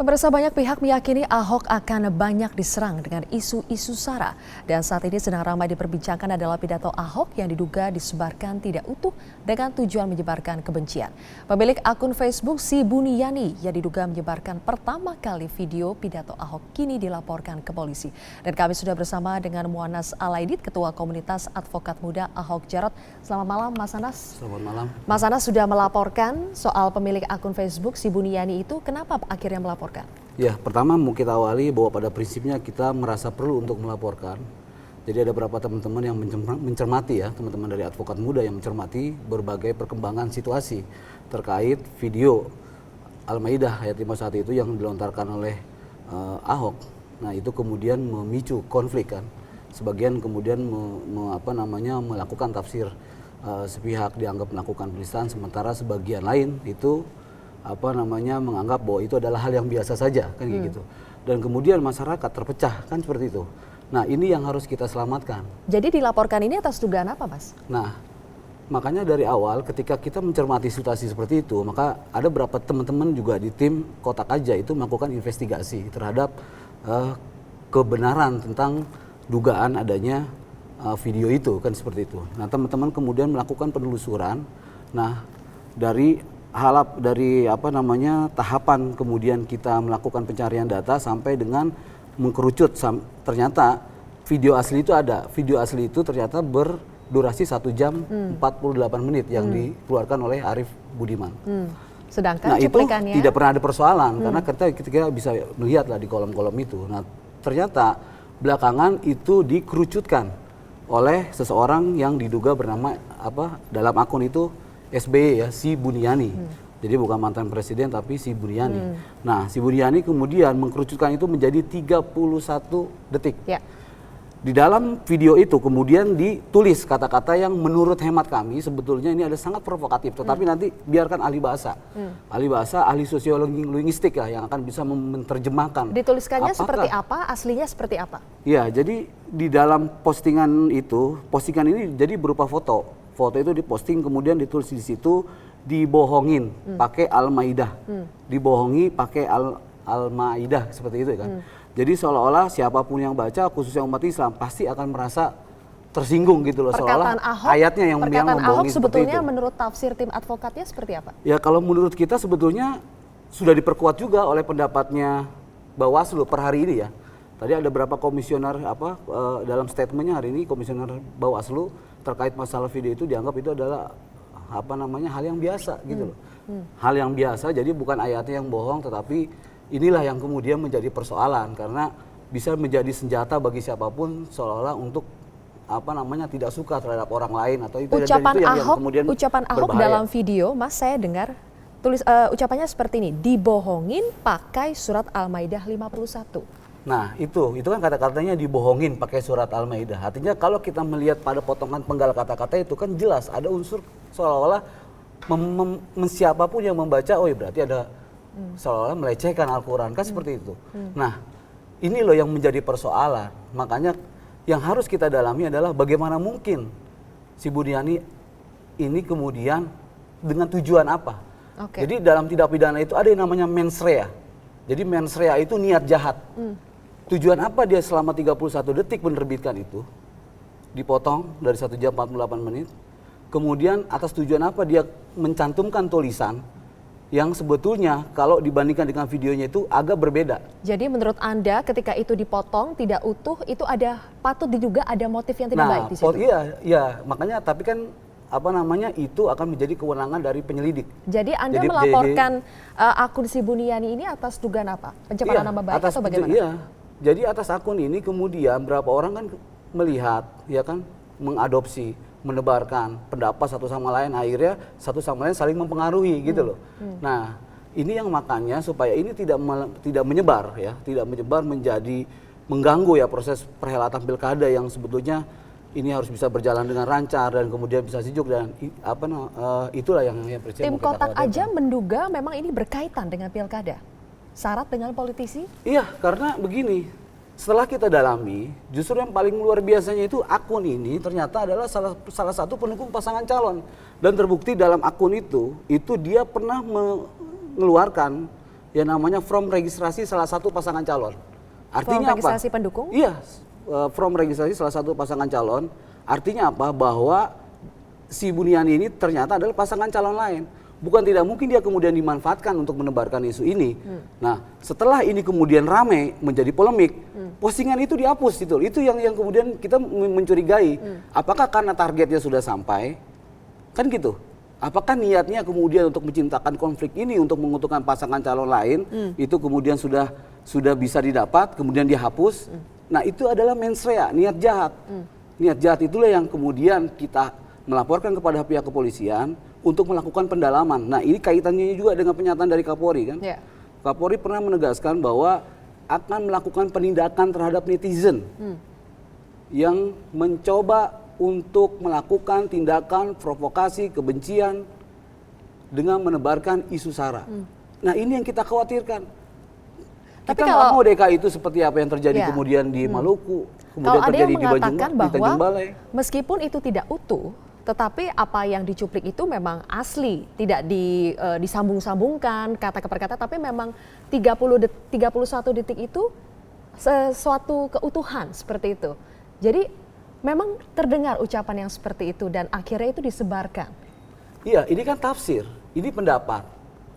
Pemirsa, banyak pihak meyakini Ahok akan banyak diserang dengan isu-isu SARA. Dan saat ini sedang ramai diperbincangkan adalah pidato Ahok yang diduga disebarkan tidak utuh dengan tujuan menyebarkan kebencian. Pemilik akun Facebook Si Buniyani yang diduga menyebarkan pertama kali video pidato Ahok kini dilaporkan ke polisi. Dan kami sudah bersama dengan Muanas Alaidit, Ketua Komunitas Advokat Muda Ahok Jarot. Selamat malam Mas Anas. Selamat malam. Mas Anas sudah melaporkan soal pemilik akun Facebook Si Buniyani itu. Kenapa akhirnya melaporkan? Ya, pertama mau kita awali bahwa pada prinsipnya kita merasa perlu untuk melaporkan. Jadi ada beberapa teman-teman yang mencermati ya, teman-teman dari advokat muda yang mencermati berbagai perkembangan situasi terkait video Al-Maidah ayat 51 itu yang dilontarkan oleh Ahok. Nah, itu kemudian memicu konflik kan. Sebagian kemudian melakukan tafsir sepihak dianggap melakukan penistaan, sementara sebagian lain itu menganggap bahwa itu adalah hal yang biasa saja kan gitu. Dan kemudian masyarakat terpecah kan seperti itu. Nah, ini yang harus kita selamatkan. Jadi dilaporkan ini atas dugaan apa, Mas? Nah, makanya dari awal ketika kita mencermati situasi seperti itu, maka ada beberapa teman-teman juga di tim Kotak Aja itu melakukan investigasi terhadap kebenaran tentang dugaan adanya video itu kan seperti itu. Nah, teman-teman kemudian melakukan penelusuran. Nah, dari tahapan kemudian kita melakukan pencarian data sampai dengan mengkerucut, ternyata video asli itu ada. Video asli itu ternyata berdurasi 1 jam 48 menit yang dikeluarkan oleh Arief Budiman. Sedangkan itu cuplikannya tidak pernah ada persoalan karena kita bisa melihatlah di kolom-kolom itu. Nah, ternyata belakangan itu dikerucutkan oleh seseorang yang diduga bernama dalam akun itu SBY ya, Si Buniyani. Jadi bukan mantan presiden tapi Si Buniyani. Nah, Si Buniyani kemudian mengkerucutkan itu menjadi 31 detik. Ya. Di dalam video itu kemudian ditulis kata-kata yang menurut hemat kami sebetulnya ini ada sangat provokatif. Tetapi nanti biarkan ahli bahasa. Ahli sosiologi linguistik ya yang akan bisa menerjemahkan. Dituliskannya seperti apa, aslinya seperti apa? Ya, jadi di dalam postingan ini jadi berupa foto. Foto itu diposting kemudian ditulis di situ dibohongin pakai Al-Maidah. Dibohongi pakai Al-Maidah seperti itu kan. Jadi seolah-olah siapapun yang baca khususnya umat Islam pasti akan merasa tersinggung gitu loh, seolah ayatnya yang membohongi Ahok sebetulnya itu. Menurut tafsir tim advokatnya seperti apa? Ya, kalau menurut kita sebetulnya sudah diperkuat juga oleh pendapatnya Bawaslu per hari ini ya. Tadi ada beberapa komisioner dalam statementnya hari ini komisioner Bawaslu terkait masalah video itu dianggap itu adalah hal yang biasa gitu loh. Hal yang biasa, jadi bukan ayatnya yang bohong tetapi inilah yang kemudian menjadi persoalan karena bisa menjadi senjata bagi siapapun seolah-olah untuk tidak suka terhadap orang lain atau itu ucapan itu yang Ahok, kemudian ucapan Ahok berbahaya. dalam video, Mas, saya dengar ucapannya seperti ini, dibohongin pakai surat Al-Maidah 51. Nah, itu kan kata-katanya dibohongin pakai surat Al-Maidah. Artinya kalau kita melihat pada potongan penggal kata-kata itu kan jelas ada unsur seolah-olah siapapun yang membaca, oh ya berarti ada seolah-olah melecehkan Al-Quran kan seperti itu. Nah, ini loh yang menjadi persoalan. Makanya yang harus kita dalami adalah bagaimana mungkin Si Buniyani ini kemudian dengan tujuan apa? Jadi dalam tindak pidana itu ada yang namanya mens rea. Jadi mens rea itu niat jahat. Tujuan apa dia selama 31 detik menerbitkan itu? Dipotong dari 1 jam 48 menit. Kemudian atas tujuan apa dia mencantumkan tulisan yang sebetulnya kalau dibandingkan dengan videonya itu agak berbeda. Jadi menurut Anda ketika itu dipotong tidak utuh itu patut diduga ada motif yang tidak baik di situ? Iya, makanya tapi kan itu akan menjadi kewenangan dari penyelidik. Jadi Anda melaporkan akun Si Buniyani ini atas dugaan apa? Pencemaran nama baik atau bagaimana? Iya. Jadi atas akun ini kemudian berapa orang kan melihat, ya kan, mengadopsi, menebarkan pendapat satu sama lain, akhirnya satu sama lain saling mempengaruhi gitu loh. Nah, ini yang makanya supaya ini tidak menyebar ya, tidak menyebar menjadi mengganggu ya proses perhelatan pilkada yang sebetulnya ini harus bisa berjalan dengan lancar dan kemudian bisa sejuk dan itulah yang Tim Kotak Aja menduga memang ini berkaitan dengan pilkada. Syarat dengan politisi? Iya, karena begini, setelah kita dalami, justru yang paling luar biasanya itu akun ini ternyata adalah salah satu pendukung pasangan calon. Dan terbukti dalam akun itu dia pernah mengeluarkan yang namanya form registrasi salah satu pasangan calon. Artinya apa? Registrasi pendukung? Iya, form registrasi salah satu pasangan calon. Artinya apa? Bahwa si Buniani ini ternyata adalah pasangan calon lain. Bukan tidak mungkin dia kemudian dimanfaatkan untuk menebarkan isu ini. Nah, setelah ini kemudian ramai menjadi polemik, postingan itu dihapus itu. Itu yang kemudian kita mencurigai. Apakah karena targetnya sudah sampai? Kan gitu. Apakah niatnya kemudian untuk menciptakan konflik ini untuk menguntungkan pasangan calon lain, itu kemudian sudah bisa didapat, kemudian dihapus. Nah, itu adalah mens rea, niat jahat. Niat jahat itulah yang kemudian kita melaporkan kepada pihak kepolisian untuk melakukan pendalaman. Nah, ini kaitannya juga dengan pernyataan dari Kapolri kan. Kapolri pernah menegaskan bahwa akan melakukan penindakan terhadap netizen yang mencoba untuk melakukan tindakan provokasi kebencian dengan menebarkan isu sara. Nah, ini yang kita khawatirkan. Kita nggak mau DKI itu seperti apa yang terjadi kemudian di Maluku, kemudian terjadi di Tanjung Balai. Meskipun itu tidak utuh, tetapi apa yang dicuplik itu memang asli, tidak disambung-sambungkan kata per kata, tapi memang 31 detik itu sesuatu keutuhan seperti itu. Jadi memang terdengar ucapan yang seperti itu dan akhirnya itu disebarkan. Iya, ini kan tafsir, ini pendapat.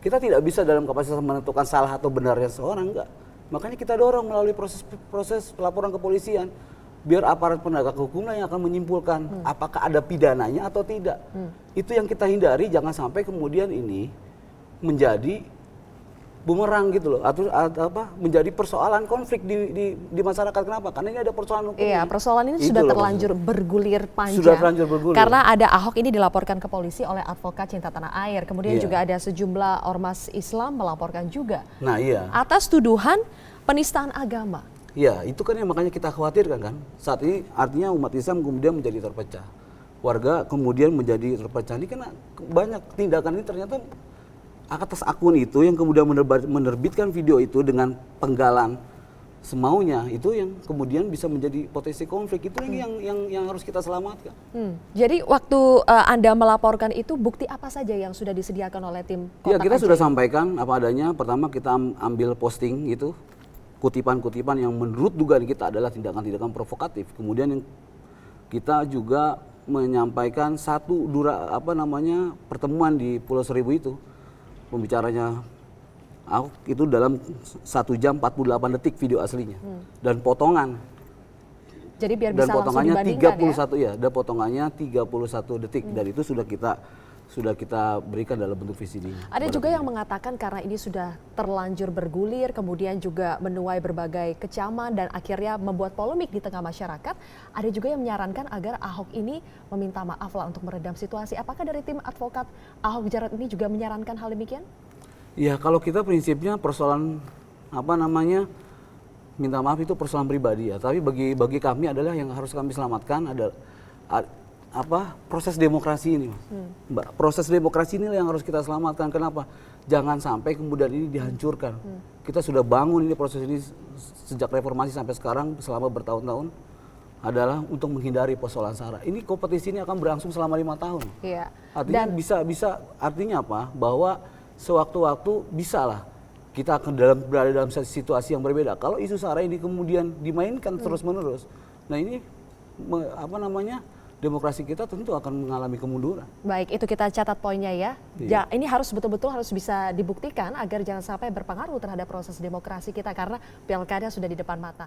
Kita tidak bisa dalam kapasitas menentukan salah atau benarnya seorang, enggak. Makanya kita dorong melalui proses laporan kepolisian. Biar aparat penegak hukum yang akan menyimpulkan apakah ada pidananya atau tidak. Itu yang kita hindari, jangan sampai kemudian ini menjadi bumerang gitu loh, atau menjadi persoalan konflik di masyarakat. Kenapa? Karena ini ada persoalan hukum. Iya, persoalan ini sudah terlanjur bergulir panjang. Sudah terlanjur bergulir. Karena ada Ahok ini dilaporkan ke polisi oleh advokat Cinta Tanah Air. Kemudian juga ada sejumlah ormas Islam melaporkan juga. Nah, iya. Atas tuduhan penistaan agama. Ya, itu kan yang makanya kita khawatirkan kan. Saat ini artinya umat Islam kemudian menjadi terpecah. Warga kemudian menjadi terpecah. Ini karena banyak tindakan ini ternyata atas akun itu yang kemudian menerbitkan video itu dengan penggalan semaunya, itu yang kemudian bisa menjadi potensi konflik. Itu yang harus kita selamatkan. Jadi waktu Anda melaporkan itu, bukti apa saja yang sudah disediakan oleh tim Ya, Kontak kita Ajaib? sudah sampaikan apa adanya. Pertama kita ambil posting itu, kutipan-kutipan yang menurut dugaan kita adalah tindakan-tindakan provokatif. Kemudian yang kita juga menyampaikan satu pertemuan di Pulau Seribu itu. Pembicaranya Ahok itu dalam 1 jam 48 detik video aslinya. Dan potongan. Jadi biar bisa langsung dibandingkan 31 ya, dan potongannya 31 detik. Dan itu sudah kita berikan dalam bentuk VCD. Ada juga yang mengatakan karena ini sudah terlanjur bergulir, kemudian juga menuai berbagai kecaman dan akhirnya membuat polemik di tengah masyarakat. Ada juga yang menyarankan agar Ahok ini meminta maaf lah untuk meredam situasi. Apakah dari tim advokat Ahok Jarot ini juga menyarankan hal demikian? Ya, kalau kita prinsipnya persoalan minta maaf itu persoalan pribadi ya. Tapi bagi kami adalah yang harus kami selamatkan adalah proses demokrasi ini, Mbak. Proses demokrasi ini yang harus kita selamatkan. Kenapa? Jangan sampai kemudian ini dihancurkan. Kita sudah bangun ini proses ini sejak reformasi sampai sekarang selama bertahun-tahun adalah untuk menghindari persoalan sara. Ini kompetisi ini akan berlangsung selama 5 tahun. Iya. Artinya bisa artinya apa? Bahwa sewaktu-waktu bisalah kita akan berada dalam situasi yang berbeda. Kalau isu sara ini kemudian dimainkan terus-menerus, nah ini demokrasi kita tentu akan mengalami kemunduran. Baik, itu kita catat poinnya ya. Iya. Ini betul-betul harus bisa dibuktikan agar jangan sampai berpengaruh terhadap proses demokrasi kita karena pilkada sudah di depan mata.